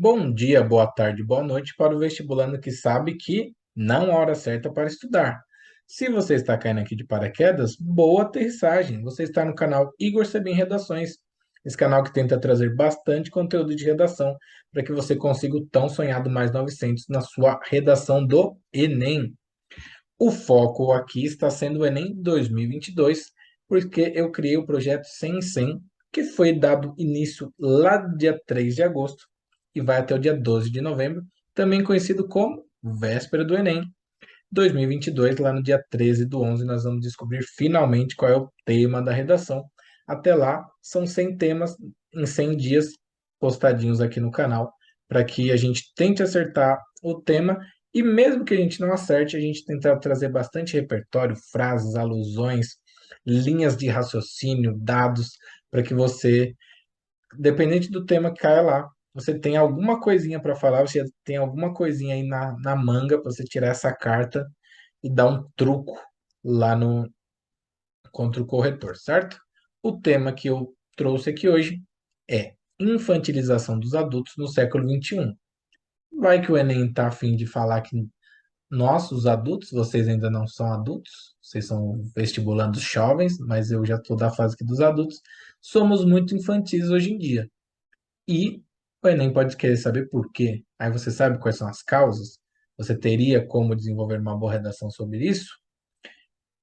Bom dia, boa tarde, boa noite para o vestibulando que sabe que não há hora certa para estudar. Se você está caindo aqui de paraquedas, boa aterrissagem. Você está no canal Igor Sebin Redações, esse canal que tenta trazer bastante conteúdo de redação para que você consiga o tão sonhado mais 900 na sua redação do Enem. O foco aqui está sendo o Enem 2022, porque eu criei o projeto 100 em 100, que foi dado início lá dia 3 de agosto e vai até o dia 12 de novembro, também conhecido como véspera do Enem. 2022, lá no dia 13 do 11, nós vamos descobrir finalmente qual é o tema da redação. Até lá, são 100 temas em 100 dias postadinhos aqui no canal, para que a gente tente acertar o tema e mesmo que a gente não acerte, a gente tenta trazer bastante repertório, frases, alusões, linhas de raciocínio, dados, para que você, dependente do tema que caia lá, você tem alguma coisinha para falar, você tem alguma coisinha aí na manga para você tirar essa carta e dar um truco lá no contra o corretor, certo? O tema que eu trouxe aqui hoje é infantilização dos adultos no século XXI. Vai que o Enem está a fim de falar que nós, os adultos, vocês ainda não são adultos, vocês são vestibulandos jovens, mas eu já estou da fase aqui dos adultos, somos muito infantis hoje em dia. E o Enem pode querer saber por quê. Aí você sabe quais são as causas? Você teria como desenvolver uma boa redação sobre isso?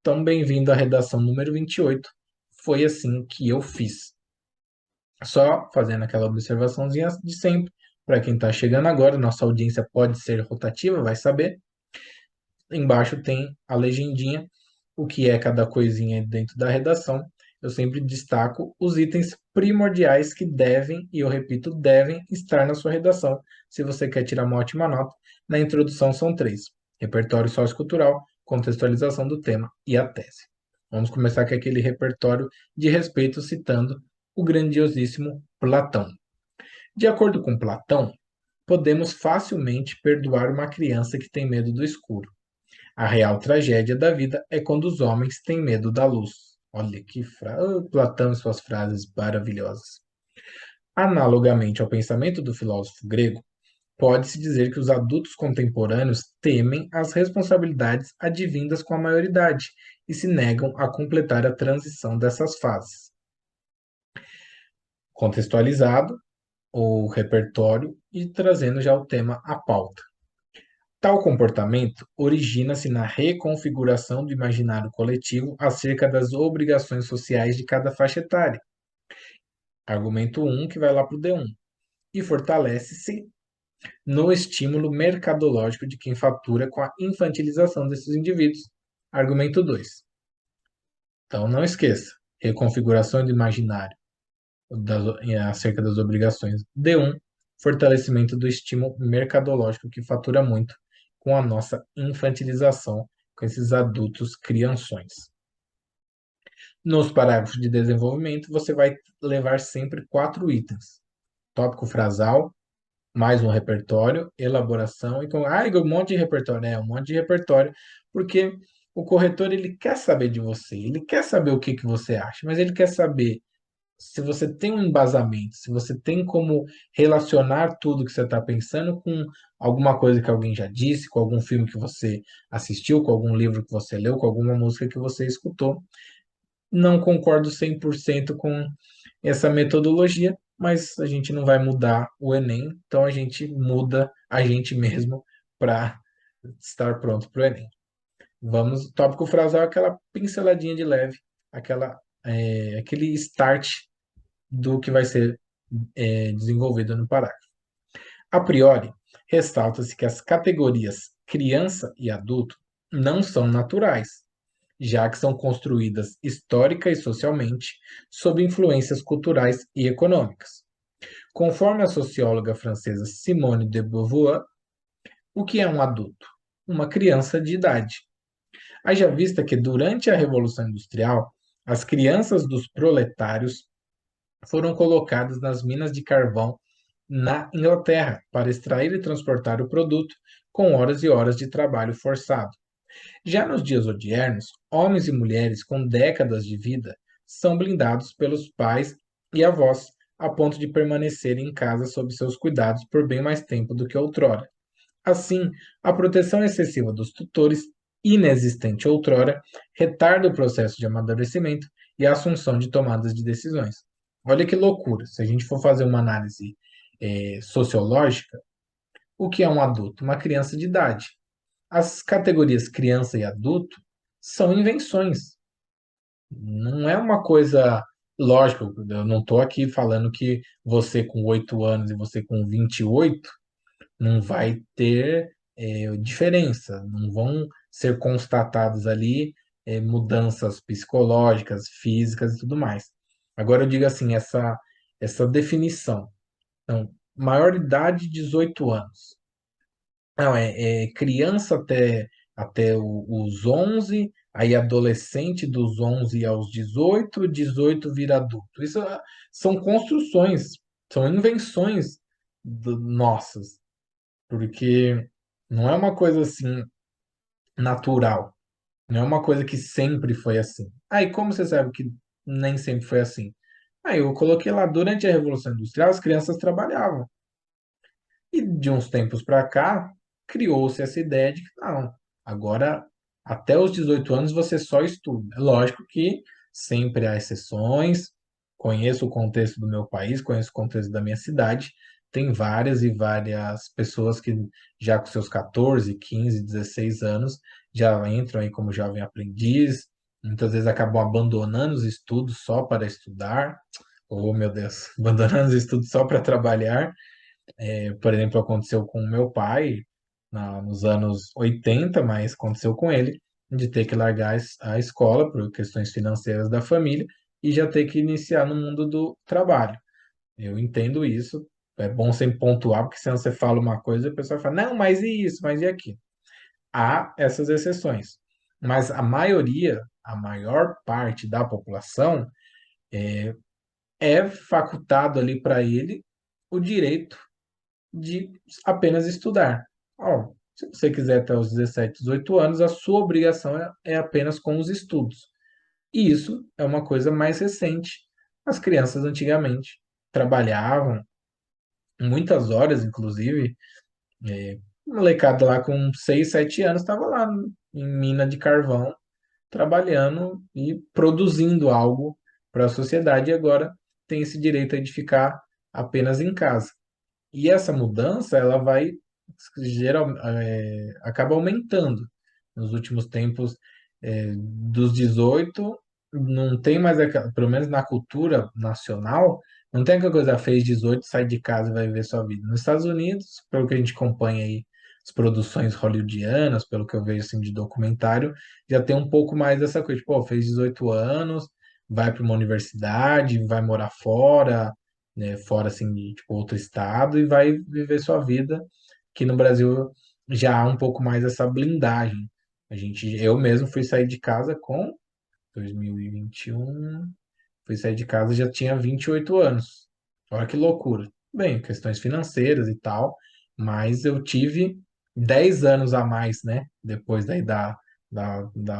Então, bem-vindo à redação número 28. Foi assim que eu fiz. Só fazendo aquela observaçãozinha de sempre. Para quem está chegando agora, nossa audiência pode ser rotativa, vai saber. Embaixo tem a legendinha, o que é cada coisinha dentro da redação. Eu sempre destaco os itens primordiais que devem, e eu repito, devem estar na sua redação, se você quer tirar uma ótima nota. Na introdução são três: repertório sociocultural, contextualização do tema e a tese. Vamos começar com aquele repertório de respeito citando o grandiosíssimo Platão. De acordo com Platão, podemos facilmente perdoar uma criança que tem medo do escuro. A real tragédia da vida é quando os homens têm medo da luz. Olha que frase. Platão e suas frases maravilhosas. Analogamente ao pensamento do filósofo grego, pode-se dizer que os adultos contemporâneos temem as responsabilidades advindas com a maioridade e se negam a completar a transição dessas fases. Contextualizado o repertório e trazendo já o tema à pauta. Tal comportamento origina-se na reconfiguração do imaginário coletivo acerca das obrigações sociais de cada faixa etária. Argumento 1, que vai lá para o D1. E fortalece-se no estímulo mercadológico de quem fatura com a infantilização desses indivíduos. Argumento 2. Então, não esqueça, reconfiguração do imaginário acerca das obrigações. D1, fortalecimento do estímulo mercadológico que fatura muito com a nossa infantilização com esses adultos crianções. Nos parágrafos de desenvolvimento, você vai levar sempre 4 itens: tópico frasal, mais um repertório, elaboração e com Igor, um monte de repertório, um monte de repertório, porque o corretor ele quer saber de você, ele quer saber o que que você acha, mas ele quer saber se você tem um embasamento, se você tem como relacionar tudo que você está pensando com alguma coisa que alguém já disse, com algum filme que você assistiu, com algum livro que você leu, com alguma música que você escutou. Não concordo 100% com essa metodologia, mas a gente não vai mudar o Enem, então a gente muda a gente mesmo para estar pronto para o Enem. Vamos, tópico frasal, aquela pinceladinha de leve, aquele start do que vai ser desenvolvido no parágrafo. A priori, ressalta-se que as categorias criança e adulto não são naturais, já que são construídas histórica e socialmente sob influências culturais e econômicas. Conforme a socióloga francesa Simone de Beauvoir, o que é um adulto? Uma criança de idade. Haja vista que durante a Revolução Industrial, as crianças dos proletários foram colocadas nas minas de carvão na Inglaterra para extrair e transportar o produto com horas e horas de trabalho forçado. Já nos dias odiernos, homens e mulheres com décadas de vida são blindados pelos pais e avós a ponto de permanecer em casa sob seus cuidados por bem mais tempo do que outrora. Assim, a proteção excessiva dos tutores, inexistente outrora, retarda o processo de amadurecimento e a assunção de tomadas de decisões. Olha que loucura! Se a gente for fazer uma análise sociológica, o que é um adulto? Uma criança de idade. As categorias criança e adulto são invenções. Não é uma coisa lógica. Eu não estou aqui falando que você com 8 anos e você com 28 não vai ter diferença, não vão ser constatadas ali mudanças psicológicas, físicas e tudo mais. Agora eu digo assim, essa definição. Então, maioridade 18 anos. Não, é criança até os 11, aí adolescente dos 11 aos 18, 18 vira adulto. Isso são construções, são invenções nossas, porque não é uma coisa assim natural, não é uma coisa que sempre foi assim. Aí, como você sabe que nem sempre foi assim? Aí eu coloquei lá, durante a Revolução Industrial, as crianças trabalhavam. E de uns tempos para cá, criou-se essa ideia de que não, agora até os 18 anos você só estuda. É lógico que sempre há exceções. Conheço o contexto do meu país, conheço o contexto da minha cidade. Tem várias e várias pessoas que já com seus 14, 15, 16 anos já entram aí como jovem aprendiz, muitas vezes acabam abandonando os estudos só para estudar. Oh, meu Deus, abandonando os estudos só para trabalhar. Por exemplo, aconteceu com o meu pai nos anos 80, mas aconteceu com ele de ter que largar a escola por questões financeiras da família e já ter que iniciar no mundo do trabalho. Eu entendo isso, é bom sempre pontuar, porque senão você fala uma coisa e a pessoa fala, não, mas e isso, mas e aquilo? Há essas exceções, mas a maioria, a maior parte da população é facultado ali para ele o direito de apenas estudar. Ó, se você quiser até os 17, 18 anos, a sua obrigação é apenas com os estudos. E isso é uma coisa mais recente. As crianças antigamente trabalhavam muitas horas, inclusive, molecada lá com 6, 7 anos estava lá em mina de carvão, trabalhando e produzindo algo para a sociedade, e agora tem esse direito aí de ficar apenas em casa. E essa mudança, ela vai acaba aumentando. Nos últimos tempos, dos 18, não tem mais, pelo menos na cultura nacional, não tem aquela coisa, fez 18, sai de casa e vai viver sua vida. Nos Estados Unidos, pelo que a gente acompanha aí, as produções hollywoodianas, pelo que eu vejo assim de documentário, já tem um pouco mais dessa coisa, tipo, fez 18 anos, vai para uma universidade, vai morar fora, né, fora assim de tipo, outro estado e vai viver sua vida. Que no Brasil já há um pouco mais essa blindagem. Eu mesmo fui sair de casa com 2021, fui sair de casa e já tinha 28 anos. Olha que loucura. Bem, questões financeiras e tal, mas eu tive 10 anos a mais, né? Depois daí da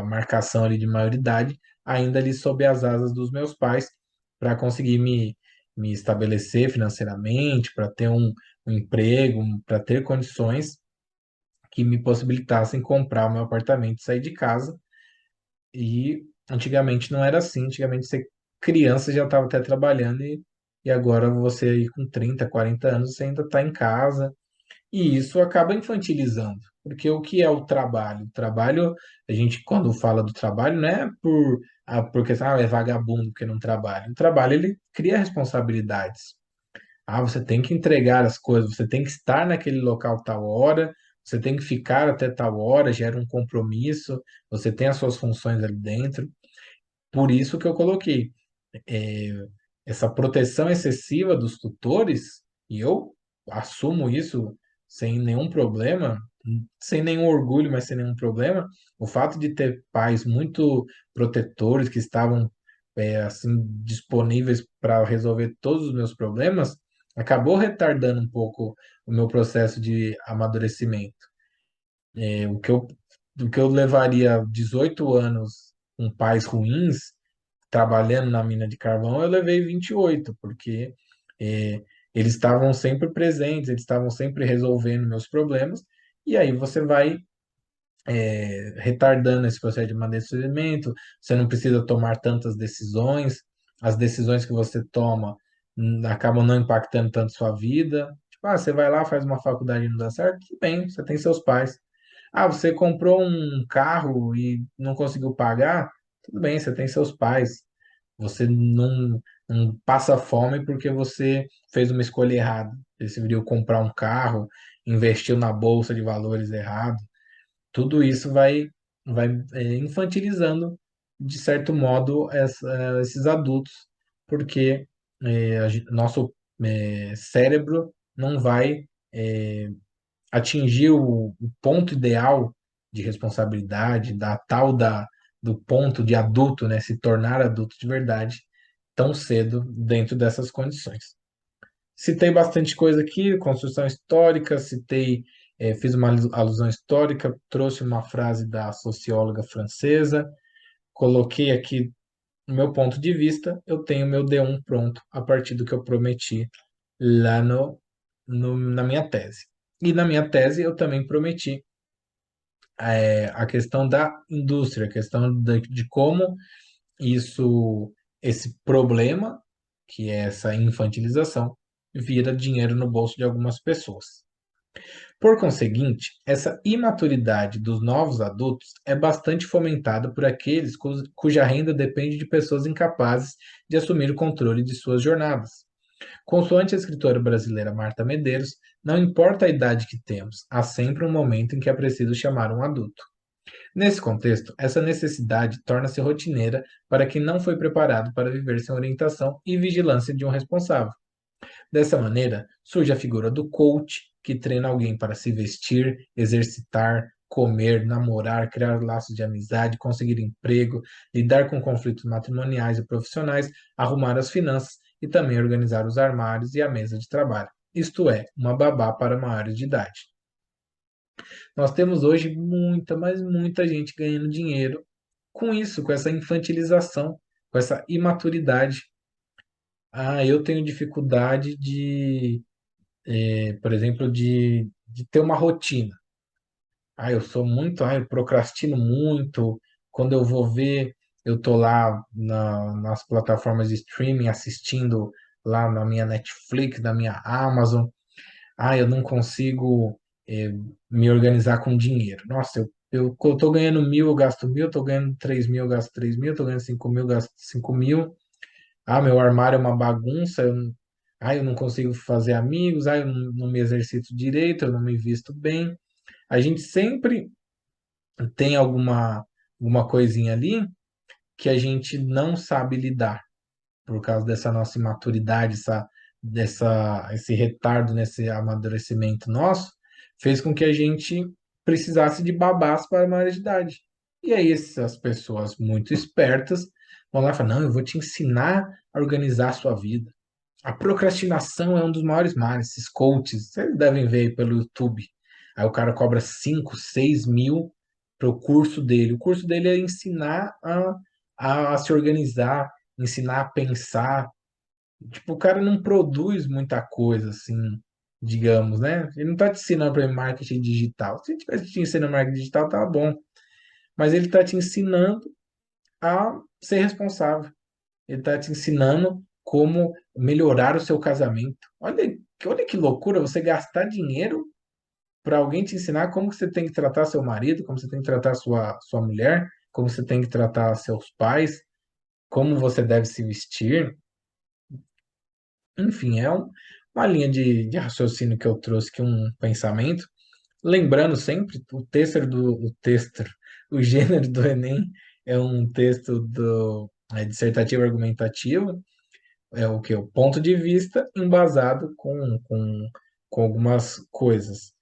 marcação ali de maioridade, ainda ali sob as asas dos meus pais, para conseguir me estabelecer financeiramente, para ter um emprego, para ter condições que me possibilitassem comprar o meu apartamento e sair de casa. E antigamente não era assim. Antigamente você criança já estava até trabalhando e agora você aí com 30, 40 anos você ainda está em casa. E isso acaba infantilizando. Porque o que é o trabalho? O trabalho, a gente quando fala do trabalho, não é porque é vagabundo porque não trabalha. O trabalho ele cria responsabilidades. Você tem que entregar as coisas, você tem que estar naquele local tal hora, você tem que ficar até tal hora, gera um compromisso, você tem as suas funções ali dentro. Por isso que eu coloquei é, essa proteção excessiva dos tutores, e eu assumo isso sem nenhum problema, sem nenhum orgulho, mas sem nenhum problema. O fato de ter pais muito protetores que estavam assim disponíveis para resolver todos os meus problemas acabou retardando um pouco o meu processo de amadurecimento. É, o que eu levaria 18 anos com pais ruins trabalhando na mina de carvão, eu levei 28, porque Eles estavam sempre presentes, eles estavam sempre resolvendo meus problemas, e aí você vai retardando esse processo de amadurecimento, você não precisa tomar tantas decisões, as decisões que você toma acabam não impactando tanto sua vida. Tipo, você vai lá, faz uma faculdade e não dá certo, tudo bem, você tem seus pais. Você comprou um carro e não conseguiu pagar, tudo bem, você tem seus pais. Você não passa fome porque você fez uma escolha errada. Decidiu comprar um carro, investiu na bolsa de valores errado. Tudo isso vai infantilizando, de certo modo, esses adultos, porque nosso cérebro não vai atingir o ponto ideal de responsabilidade, do ponto de adulto, né, se tornar adulto de verdade, tão cedo dentro dessas condições. Citei bastante coisa aqui, construção histórica, fiz uma alusão histórica, trouxe uma frase da socióloga francesa, coloquei aqui o meu ponto de vista, eu tenho meu D1 pronto a partir do que eu prometi lá na minha tese. E na minha tese eu também prometi a questão da indústria, a questão de como esse problema, que é essa infantilização, vira dinheiro no bolso de algumas pessoas. Por conseguinte, essa imaturidade dos novos adultos é bastante fomentada por aqueles cuja renda depende de pessoas incapazes de assumir o controle de suas jornadas. Consoante a escritora brasileira Marta Medeiros, não importa a idade que temos, há sempre um momento em que é preciso chamar um adulto. Nesse contexto, essa necessidade torna-se rotineira para quem não foi preparado para viver sem orientação e vigilância de um responsável. Dessa maneira, surge a figura do coach, que treina alguém para se vestir, exercitar, comer, namorar, criar laços de amizade, conseguir emprego, lidar com conflitos matrimoniais e profissionais, arrumar as finanças e também organizar os armários e a mesa de trabalho. Isto é, uma babá para maiores de idade. Nós temos hoje muita, mas muita gente ganhando dinheiro com isso, com essa infantilização, com essa imaturidade. Eu tenho dificuldade por exemplo, de ter uma rotina. Eu sou muito, eu procrastino muito. Quando eu vou ver, eu tô lá nas plataformas de streaming assistindo lá na minha Netflix, na minha Amazon. Eu não consigo me organizar com dinheiro. Nossa, eu tô ganhando 1.000, eu gasto 1.000, eu tô ganhando 3.000, eu gasto 3.000, eu tô ganhando 5.000, eu gasto 5.000. Meu armário é uma bagunça, eu não consigo fazer amigos, eu não me exercito direito, eu não me visto bem. A gente sempre tem alguma coisinha ali que a gente não sabe lidar por causa dessa nossa imaturidade, esse retardo nesse amadurecimento nosso, fez com que a gente precisasse de babás para a maioridade. E aí essas pessoas muito espertas vão lá e falam, não, eu vou te ensinar a organizar a sua vida. A procrastinação é um dos maiores males. Esses coaches, vocês devem ver aí pelo YouTube. Aí o cara cobra 5, 6 mil para o curso dele. O curso dele é ensinar a se organizar, ensinar a pensar. Tipo, o cara não produz muita coisa, assim, digamos, né? Ele não está te ensinando para marketing digital. Se ele tivesse te ensinando marketing digital, tá bom. Mas ele está te ensinando a ser responsável. Ele está te ensinando como melhorar o seu casamento. Olha que loucura você gastar dinheiro para alguém te ensinar como que você tem que tratar seu marido, como você tem que tratar sua mulher, como você tem que tratar seus pais, como você deve se vestir. Enfim, uma linha de raciocínio que eu trouxe, que um pensamento. Lembrando sempre, o gênero do Enem é um texto dissertativo argumentativo, é o que? O ponto de vista embasado com algumas coisas.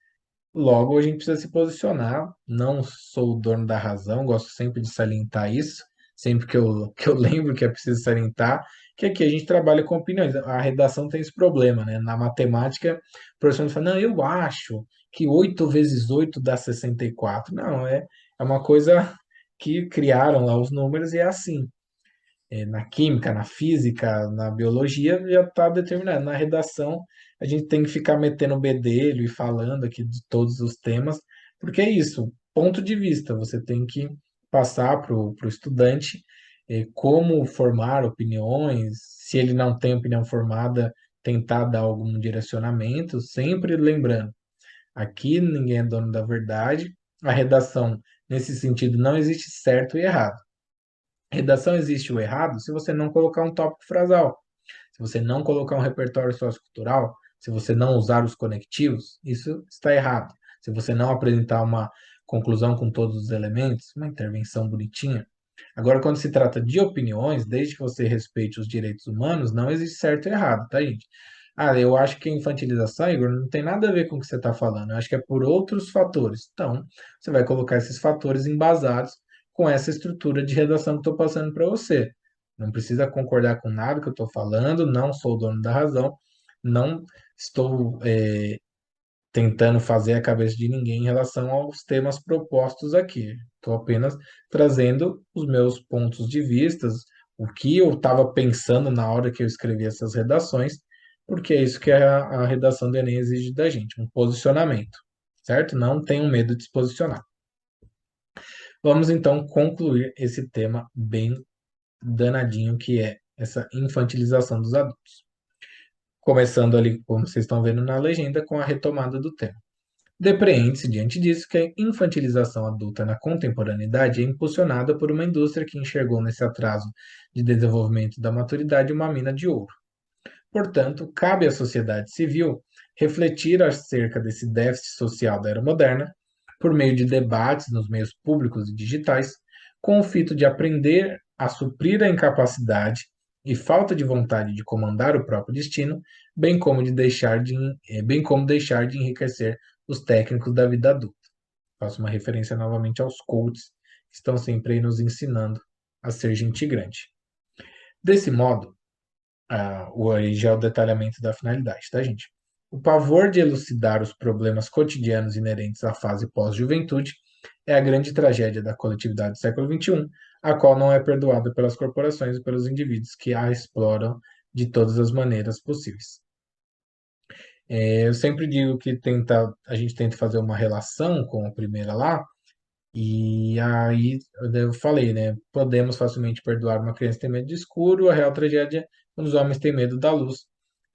Logo, a gente precisa se posicionar. Não sou o dono da razão, gosto sempre de salientar isso, sempre que eu lembro que é preciso salientar, que aqui a gente trabalha com opiniões. A redação tem esse problema, né? Na matemática, o professor fala, não, eu acho que 8 vezes 8 dá 64. Não, é uma coisa que criaram lá os números e é assim. na química, na física, na biologia, já está determinado. Na redação, a gente tem que ficar metendo o bedelho e falando aqui de todos os temas, porque é isso, ponto de vista, você tem que passar para o estudante como formar opiniões, se ele não tem opinião formada, tentar dar algum direcionamento, sempre lembrando, aqui ninguém é dono da verdade, a redação, nesse sentido, não existe certo e errado. Redação existe o errado se você não colocar um tópico frasal, se você não colocar um repertório sociocultural, se você não usar os conectivos, isso está errado. Se você não apresentar uma conclusão com todos os elementos, uma intervenção bonitinha. Agora, quando se trata de opiniões, desde que você respeite os direitos humanos, não existe certo e errado, tá, gente? Ah, eu acho que a infantilização, Igor, não tem nada a ver com o que você está falando. Eu acho que é por outros fatores. Então, você vai colocar esses fatores embasados com essa estrutura de redação que estou passando para você. Não precisa concordar com nada que eu estou falando, não sou o dono da razão, não estou tentando fazer a cabeça de ninguém em relação aos temas propostos aqui. Estou apenas trazendo os meus pontos de vista, o que eu estava pensando na hora que eu escrevi essas redações, porque é isso que a redação do Enem exige da gente, um posicionamento, certo? Não tenham medo de se posicionar. Vamos então concluir esse tema bem danadinho que é essa infantilização dos adultos. Começando ali, como vocês estão vendo na legenda, com a retomada do tema. Depreende-se, diante disso, que a infantilização adulta na contemporaneidade é impulsionada por uma indústria que enxergou nesse atraso de desenvolvimento da maturidade uma mina de ouro. Portanto, cabe à sociedade civil refletir acerca desse déficit social da era moderna, por meio de debates nos meios públicos e digitais, com o fito de aprender a suprir a incapacidade e falta de vontade de comandar o próprio destino, bem como deixar de enriquecer os técnicos da vida adulta. Faço uma referência novamente aos coaches que estão sempre aí nos ensinando a ser gente grande. Desse modo, aí já é o detalhamento da finalidade, tá, gente? O pavor de elucidar os problemas cotidianos inerentes à fase pós-juventude é a grande tragédia da coletividade do século XXI, a qual não é perdoada pelas corporações e pelos indivíduos que a exploram de todas as maneiras possíveis. Eu sempre digo que a gente tenta fazer uma relação com a primeira lá, e aí eu falei, né? Podemos facilmente perdoar uma criança que tem medo de escuro, a real tragédia é quando os homens têm medo da luz.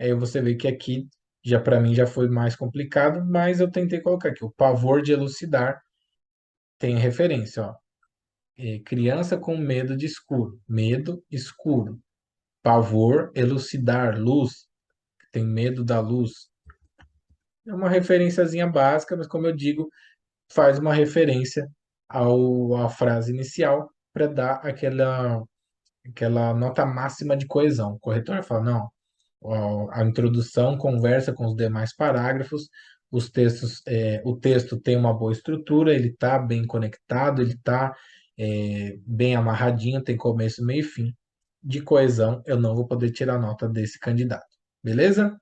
Aí você vê que aqui, já para mim, já foi mais complicado, mas eu tentei colocar aqui, o pavor de elucidar tem referência, ó. Criança com medo de escuro, medo escuro, pavor, elucidar, luz, tem medo da luz. É uma referenciazinha básica, mas como eu digo, faz uma referência à frase inicial para dar aquela nota máxima de coesão. O corretor fala, não, a introdução conversa com os demais parágrafos, o texto tem uma boa estrutura, ele está bem conectado, ele está bem amarradinho, tem começo, meio e fim. De coesão, eu não vou poder tirar nota desse candidato. Beleza?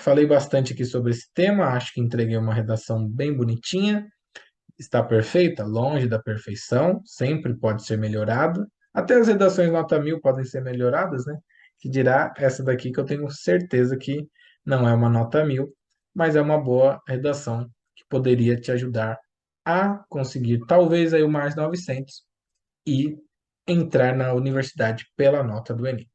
Falei bastante aqui sobre esse tema, acho que entreguei uma redação bem bonitinha. Está perfeita? Longe da perfeição, sempre pode ser melhorada. Até as redações nota 1000 podem ser melhoradas, né? Que dirá essa daqui que eu tenho certeza que não é uma nota 1000, mas é uma boa redação que poderia te ajudar a conseguir talvez aí o mais 900 e entrar na universidade pela nota do Enem.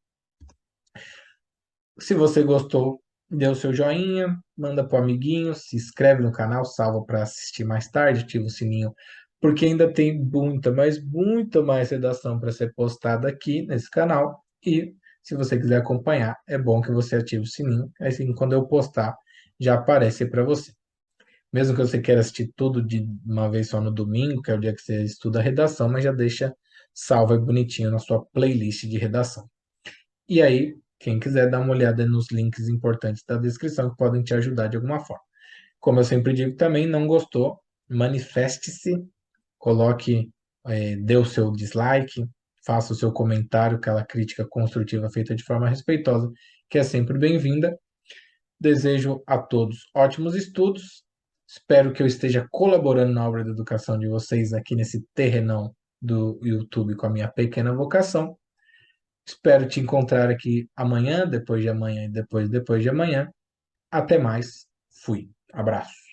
Se você gostou, dê o seu joinha, manda para o amiguinho, se inscreve no canal, salva para assistir mais tarde, ativa o sininho, porque ainda tem muita, mas muita mais redação para ser postada aqui nesse canal. E se você quiser acompanhar, é bom que você ative o sininho, assim quando eu postar já aparece para você. Mesmo que você queira assistir tudo de uma vez só no domingo, que é o dia que você estuda a redação, mas já deixa salvo e bonitinho na sua playlist de redação. E aí, quem quiser dar uma olhada nos links importantes da descrição que podem te ajudar de alguma forma. Como eu sempre digo também, não gostou, manifeste-se, coloque, dê o seu dislike, faça o seu comentário, aquela crítica construtiva feita de forma respeitosa, que é sempre bem-vinda. Desejo a todos ótimos estudos. Espero que eu esteja colaborando na obra da educação de vocês aqui nesse terrenão do YouTube com a minha pequena vocação. Espero te encontrar aqui amanhã, depois de amanhã e depois de amanhã. Até mais. Fui. Abraço.